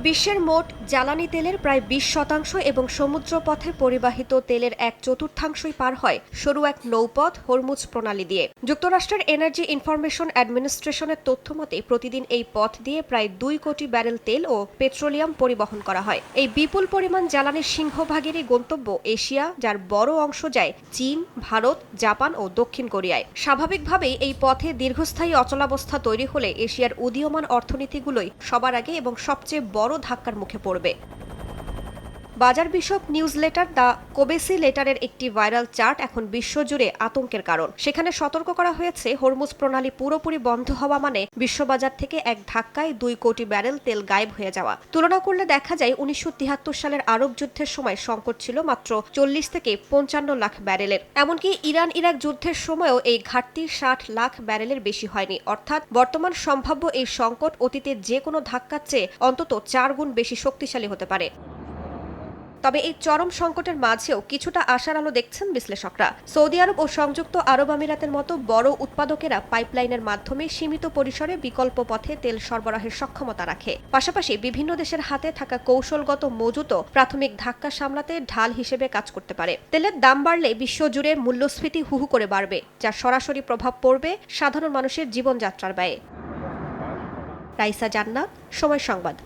বিশ্বের মোট জ্বালানি তেলের প্রায় ২০% এবং সমুদ্রপথে পরিবাহিত তেলের ১/৪ পার হয় সরু এক নৌপথ হরমুজ প্রণালী দিয়ে। যুক্তরাষ্ট্রের এনার্জি ইনফরমেশন অ্যাডমিনিস্ট্রেশনের তথ্যমতে প্রতিদিন এই পথ দিয়ে প্রায় ২ কোটি ব্যারেল তেল ও পেট্রোলিয়াম পরিবহন করা হয়। এই বিপুল পরিমাণ জ্বালানির সিংহভাগেরই গন্তব্য এশিয়া, যার বড় অংশ যায় চীন, ভারত, জাপান ও দক্ষিণ কোরিয়ায়। স্বাভাবিকভাবেই এই পথে দীর্ঘস্থায়ী অচলাবস্থা তৈরি হলে এশিয়ার উদীয়মান অর্থনীতিগুলোই সবার আগে এবং সবচেয়ে বড় ধাক্কার মুখে পড়বে। বাজার বিষয়ক নিউজলেটার দ্য কোবেসি লেটারের একটি ভাইরাল চার্ট এখন বিশ্বজুড়ে আতঙ্কের কারণ। সেখানে সতর্ক করা হয়েছে, হরমুজ প্রণালী পুরোপুরি বন্ধ হওয়া মানে বিশ্ববাজার থেকে এক ধাক্কায় ২ কোটি ব্যারেল তেল গায়েব হয়ে যাওয়া। তুলনা করলে দেখা যায় ১৯৭৩ সালের আরব যুদ্ধের সময় সংকট ছিল মাত্র ৪০ থেকে ৫৫ লাখ ব্যারেলের। এমনকি ইরান ইরাক যুদ্ধের সময়ও এই ঘাটতি ৬০ লাখ ব্যারেলের বেশি হয়নি। অর্থাৎ বর্তমান সম্ভাব্য এই সংকট অতীতের যে কোনো ধাক্কার চেয়ে অন্তত ৪ গুণ বেশি শক্তিশালী হতে পারে। তবে এই চরম সংকটের মাঝেও কিছুটা আশার আলো দেখছেন বিশ্লেষকরা। সৌদি আরব ও সংযুক্ত আরব আমিরাতের মতো বড় উৎপাদকেরা পাইপলাইনের মাধ্যমে সীমিত পরিসরে বিকল্প পথে তেল সরবরাহের সক্ষমতা রাখে। পাশাপাশি বিভিন্ন দেশের হাতে থাকা কৌশলগত মজুতও প্রাথমিক ধাক্কা সামলাতে ঢাল হিসেবে কাজ করতে পারে। তেলের দাম বাড়লে বিশ্বজুড়ে মূল্যস্ফীতি হুহু করে বাড়বে, যার সরাসরি প্রভাব পড়বে সাধারণ মানুষের জীবনযাত্রার ব্যয়ে। রাইসা জান্নাত, সময় সংবাদ।